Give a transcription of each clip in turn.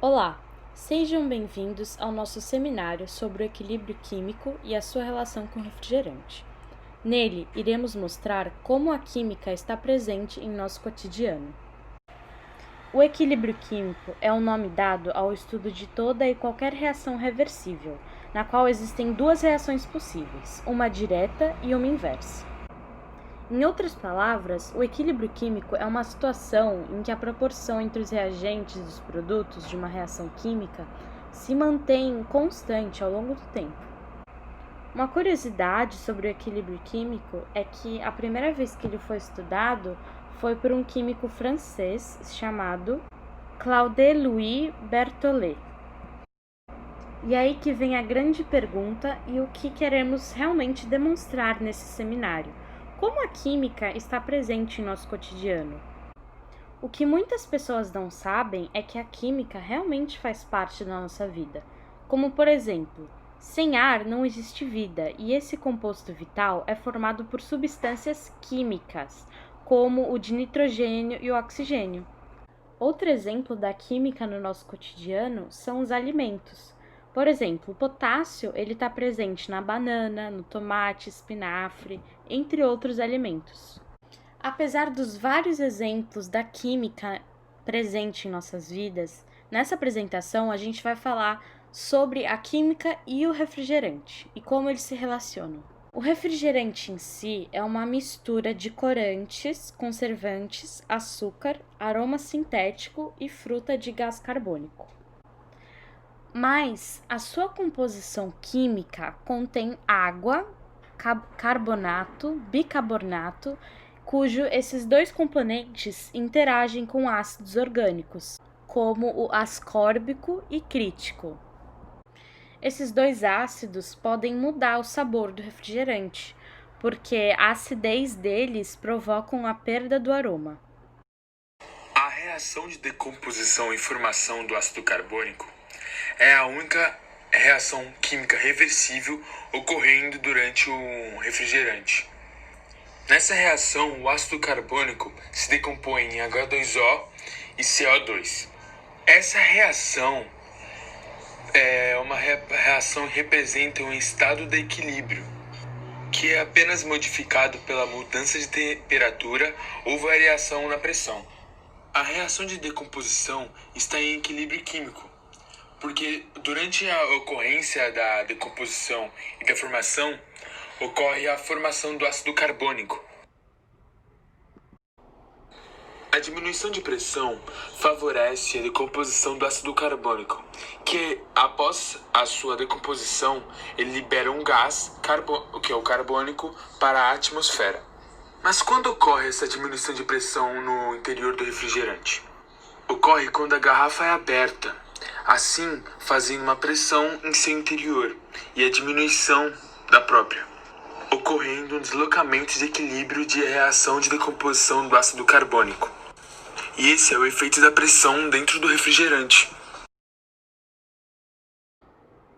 Olá, sejam bem-vindos ao nosso seminário sobre o equilíbrio químico e a sua relação com o refrigerante. Nele, iremos mostrar como a química está presente em nosso cotidiano. O equilíbrio químico é um nome dado ao estudo de toda e qualquer reação reversível, na qual existem duas reações possíveis, uma direta e uma inversa. Em outras palavras, o equilíbrio químico é uma situação em que a proporção entre os reagentes dos produtos de uma reação química se mantém constante ao longo do tempo. Uma curiosidade sobre o equilíbrio químico é que a primeira vez que ele foi estudado foi por um químico francês chamado Claude-Louis Berthollet. E aí que vem a grande pergunta e o que queremos realmente demonstrar nesse seminário. Como a química está presente em nosso cotidiano? O que muitas pessoas não sabem é que a química realmente faz parte da nossa vida. Como, por exemplo, sem ar não existe vida e esse composto vital é formado por substâncias químicas, como o de nitrogênio e o oxigênio. Outro exemplo da química no nosso cotidiano são os alimentos. Por exemplo, o potássio está presente na banana, no tomate, espinafre, entre outros alimentos. Apesar dos vários exemplos da química presente em nossas vidas, nessa apresentação a gente vai falar sobre a química e o refrigerante e como eles se relacionam. O refrigerante em si é uma mistura de corantes, conservantes, açúcar, aroma sintético e fruta de gás carbônico. Mas a sua composição química contém água, carbonato, bicarbonato, cujo esses dois componentes interagem com ácidos orgânicos, como o ascórbico e crítico. Esses dois ácidos podem mudar o sabor do refrigerante, porque a acidez deles provocam a perda do aroma. A reação de decomposição e formação do ácido carbônico é a única reação química reversível ocorrendo durante o refrigerante. Nessa reação, o ácido carbônico se decompõe em H2O e CO2. Essa reação é uma reação que representa um estado de equilíbrio, que é apenas modificado pela mudança de temperatura ou variação na pressão. A reação de decomposição está em equilíbrio químico, porque durante a ocorrência da decomposição e da formação, ocorre a formação do ácido carbônico. A diminuição de pressão favorece a decomposição do ácido carbônico, que após a sua decomposição, ele libera um gás, que é o carbônico, para a atmosfera. Mas quando ocorre essa diminuição de pressão no interior do refrigerante? Ocorre quando a garrafa é aberta, assim fazendo uma pressão em seu interior e a diminuição da própria, ocorrendo um deslocamento de equilíbrio de reação de decomposição do ácido carbônico. E esse é o efeito da pressão dentro do refrigerante.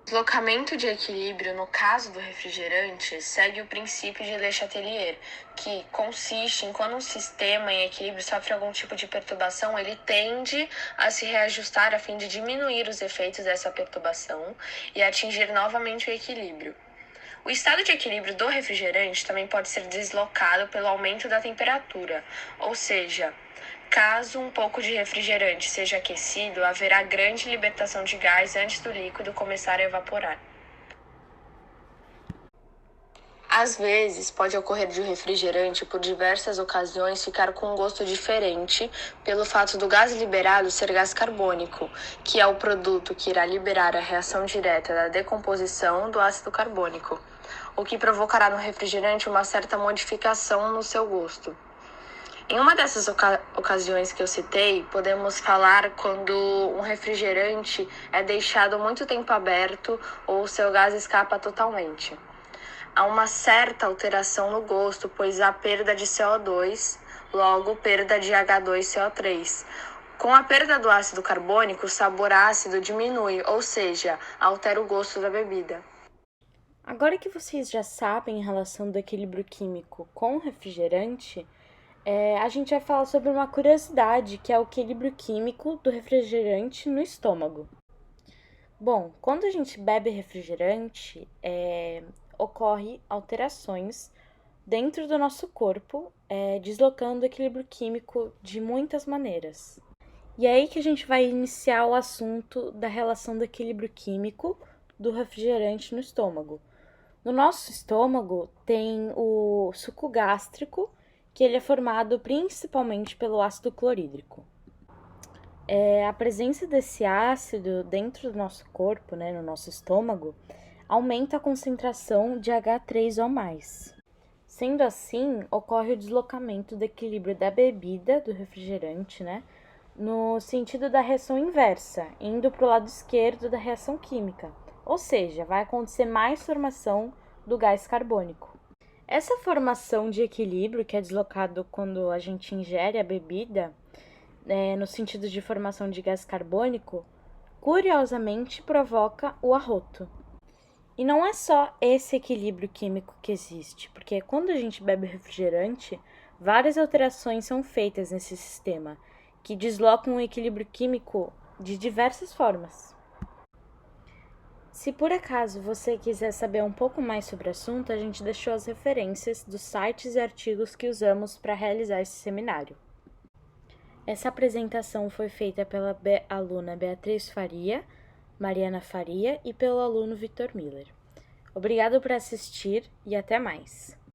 O deslocamento de equilíbrio no caso do refrigerante segue o princípio de Le Chatelier, que consiste em quando um sistema em equilíbrio sofre algum tipo de perturbação, ele tende a se reajustar a fim de diminuir os efeitos dessa perturbação e atingir novamente o equilíbrio. O estado de equilíbrio do refrigerante também pode ser deslocado pelo aumento da temperatura, ou seja, caso um pouco de refrigerante seja aquecido, haverá grande libertação de gás antes do líquido começar a evaporar. Às vezes, pode ocorrer de o refrigerante, por diversas ocasiões, ficar com um gosto diferente pelo fato do gás liberado ser gás carbônico, que é o produto que irá liberar a reação direta da decomposição do ácido carbônico, o que provocará no refrigerante uma certa modificação no seu gosto. Em uma dessas ocasiões que eu citei, podemos falar quando um refrigerante é deixado muito tempo aberto ou seu gás escapa totalmente. Há uma certa alteração no gosto, pois há perda de CO2, logo perda de H2CO3. Com a perda do ácido carbônico, o sabor ácido diminui, ou seja, altera o gosto da bebida. Agora que vocês já sabem a relação do equilíbrio químico com o refrigerante, A gente vai falar sobre uma curiosidade, que é o equilíbrio químico do refrigerante no estômago. Bom, quando a gente bebe refrigerante, ocorre alterações dentro do nosso corpo, deslocando o equilíbrio químico de muitas maneiras. E é aí que a gente vai iniciar o assunto da relação do equilíbrio químico do refrigerante no estômago. No nosso estômago tem o suco gástrico, que ele é formado principalmente pelo ácido clorídrico. A presença desse ácido dentro do nosso corpo, no nosso estômago, aumenta a concentração de H3O+. Sendo assim, ocorre o deslocamento do equilíbrio da bebida, do refrigerante, no sentido da reação inversa, indo para o lado esquerdo da reação química. Ou seja, vai acontecer mais formação do gás carbônico. Essa formação de equilíbrio, que é deslocado quando a gente ingere a bebida, no sentido de formação de gás carbônico, curiosamente provoca o arroto. E não é só esse equilíbrio químico que existe, porque quando a gente bebe refrigerante, várias alterações são feitas nesse sistema, que deslocam o equilíbrio químico de diversas formas. Se por acaso você quiser saber um pouco mais sobre o assunto, a gente deixou as referências dos sites e artigos que usamos para realizar esse seminário. Essa apresentação foi feita pela aluna Beatriz Faria, Mariana Faria e pelo aluno Vitor Miller. Obrigado por assistir e até mais!